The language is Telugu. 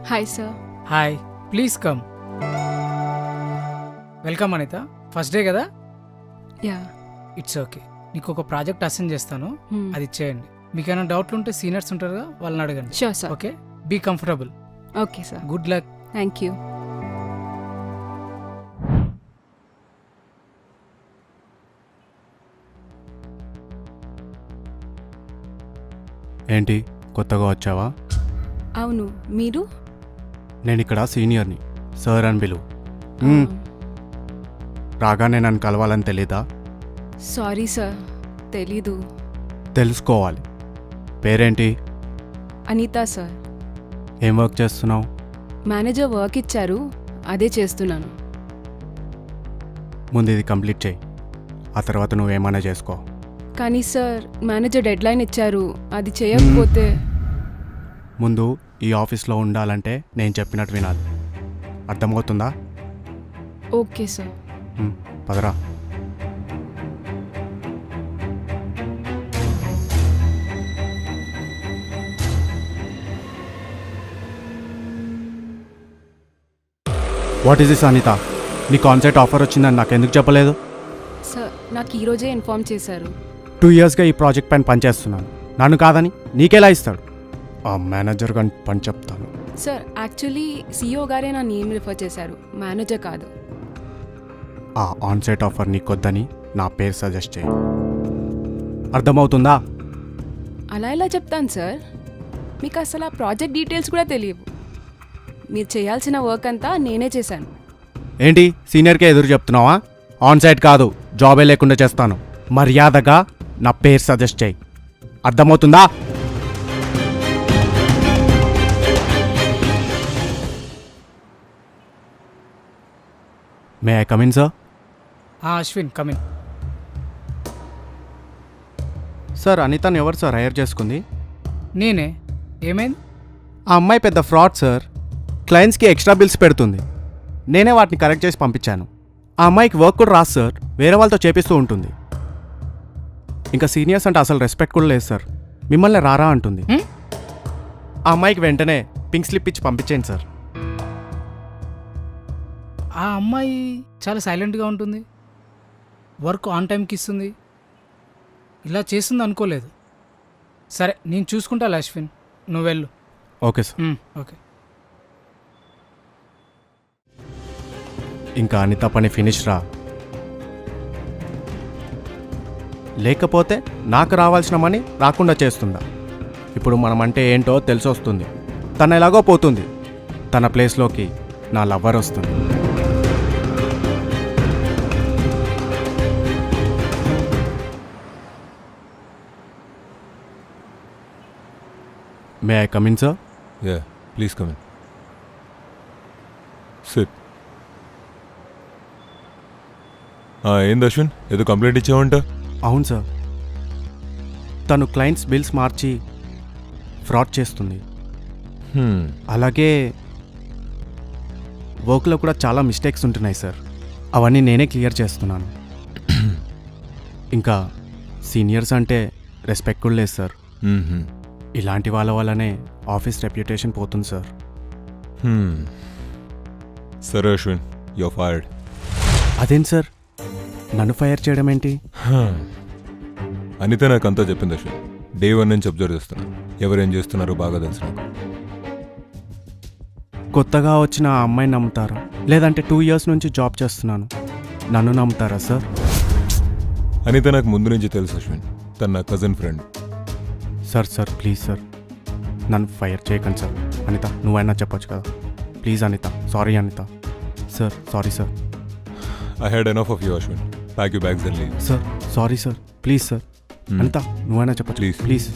Hi sir. Hi, please come. Welcome Anitha. First day కదా? యా. It's okay. నీకు ఒక ప్రాజెక్ట్ అసైన్ చేస్తాను, అది చేయండి. మీకు ఏమైనా డౌట్లు ఉంటే సీనియర్స్ ఉంటారుగా, వాళ్ళని అడగండి. Sure sir. Okay, be comfortable. Okay sir. Good luck. Thank you. ఏంటి కొత్తగా వచ్చావా? అవును, మీరు? నేను ఇక్కడ సీనియర్ని, సార్ అని పిలువు. రాగానే నన్ను కలవాలని తెలీదా? సారీ సార్, తెలీదు. తెలుసుకోవాలి. పేరేంటి? అనిత సార్. ఏం వర్క్ చేస్తున్నావు? మేనేజర్ వర్క్ ఇచ్చారు, అదే చేస్తున్నాను. ముందు ఇది కంప్లీట్ చేయి, ఆ తర్వాత నువ్వేమైనా చేసుకో. కానీ సార్, మేనేజర్ డెడ్ లైన్ ఇచ్చారు, అది చేయకపోతే. ముందు ఈ ఆఫీస్లో ఉండాలంటే నేను చెప్పినట్టు వినాలి, అర్థమవుతుందా? Okay sir. పదరా. What is this Anitha? నీ కాన్సెప్ట్ ఆఫర్ వచ్చిందని నాకు ఎందుకు చెప్పలేదు? సార్, నాకు ఈరోజే ఇన్ఫార్మ్ చేశారు. 2 yearsగా ఈ ప్రాజెక్ట్ పైన పనిచేస్తున్నాను, నన్ను కాదని నీకెలా ఇస్తాడు? ఆ మేనేజర్ గాని పని చెప్తాను. సార్, యాక్చువల్లీ సిఇఓ గారే నా నేమ్ రిఫర్ చేశారు, మేనేజర్ కాదు. ఆ ఆన్సైట్ ఆఫర్ నీకొద్దని నా పేరు సజెస్ట్ చేయి, అర్థమవుతుందా? అలా ఎలా చెప్తాను సార్? మీకు అసలు ఆ ప్రాజెక్ట్ డీటెయిల్స్ కూడా తెలియవు. మీరు చేయాల్సిన వర్క్ అంతా నేనే చేశాను. ఏంటి సీనియర్కే ఎదురు చెప్తున్నావా? ఆన్సైట్ కాదు, జాబే లేకుండా చేస్తాను. మర్యాదగా నా పేరు సజెస్ట్ చేయి, అర్థమవుతుందా? May I come in sir? Ashwin, come in. Sir, అనితను ఎవరు సార్ హైర్ చేసుకుంది? నేనే. ఏమైంది? ఆ అమ్మాయి పెద్ద ఫ్రాడ్ సార్. క్లయింట్స్కి ఎక్స్ట్రా బిల్స్ పెడుతుంది, నేనే వాటిని కరెక్ట్ చేసి పంపించాను. ఆ అమ్మాయికి వర్క్ కూడా రాదు సార్, వేరే వాళ్ళతో చేపిస్తూ ఉంటుంది. ఇంకా సీనియర్స్ అంటే అసలు రెస్పెక్ట్ కూడా లేదు సార్, మిమ్మల్ని రారా అంటుంది. ఆ అమ్మాయికి వెంటనే పింక్ స్లిప్ ఇచ్చి పంపించేయండి సార్. ఆ అమ్మాయి చాలా సైలెంట్గా ఉంటుంది, వర్క్ ఆన్ టైంకి ఇస్తుంది. ఇలా చేస్తుంది అనుకోలేదు. సరే, నేను చూసుకుంటా అశ్విన్, నువ్వు వెళ్ళు. Okay sir. ఓకే. ఇంకా అనిత పని ఫినిష్ రా, లేకపోతే నాకు రావాల్సిన మనీ రాకుండా చేస్తుందా? ఇప్పుడు మనం అంటే ఏంటో తెలిసొస్తుంది. తను ఎలాగో పోతుంది, తన ప్లేస్లోకి నా లవ్వర్ వస్తుంది. May I come in sir? Yeah, please come in. Sit. ఏంది అశ్విన్, ఏదో కంప్లైంట్ ఇచ్చావంట? అవును సార్, తను క్లయింట్స్ బిల్స్ మార్చి ఫ్రాడ్ చేస్తుంది. అలాగే వర్క్లో కూడా చాలా మిస్టేక్స్ ఉంటున్నాయి సార్, అవన్నీ నేనే క్లియర్ చేస్తున్నాను. ఇంకా సీనియర్స్ అంటే రెస్పెక్ట్ కూడా లేదు సార్. ఇలాంటి వాళ్ళ వల్లనే ఆఫీస్ రెప్యుటేషన్ పోతుంది సార్. సరే అశ్విన్, యు ఆర్ ఫైర్డ్. అదేంటి సార్, నన్ను ఫైర్ చేయడం ఏంటి? అనిత నాకు అంతా చెప్పింది అశ్విన్. డే 1 నుంచి అబ్జర్వ్ చేస్తున్నా, ఎవరేం చేస్తున్నారో బాగా తెలుసు నాకు. కొత్తగా వచ్చిన ఆ అమ్మాయిని నమ్ముతారా, లేదంటే 2 years నుంచి జాబ్ చేస్తున్నాను, నన్ను నమ్ముతారా సార్? అనిత నాకు ముందు నుంచి తెలుసు అశ్విన్, తన నా cousin friend. Sir please sir, నన్ను ఫైర్ చేయకండి సార్. అనిత, నువ్వైనా చెప్పొచ్చు కదా. Please Anitha, sorry Anitha. Sir sorry sir. I had enough of you, Ashwin. Pack your bags and leave. Sir sorry sir, please sir. Anitha, నువ్వైనా చెప్పొచ్చు Please. ప్లీజ్.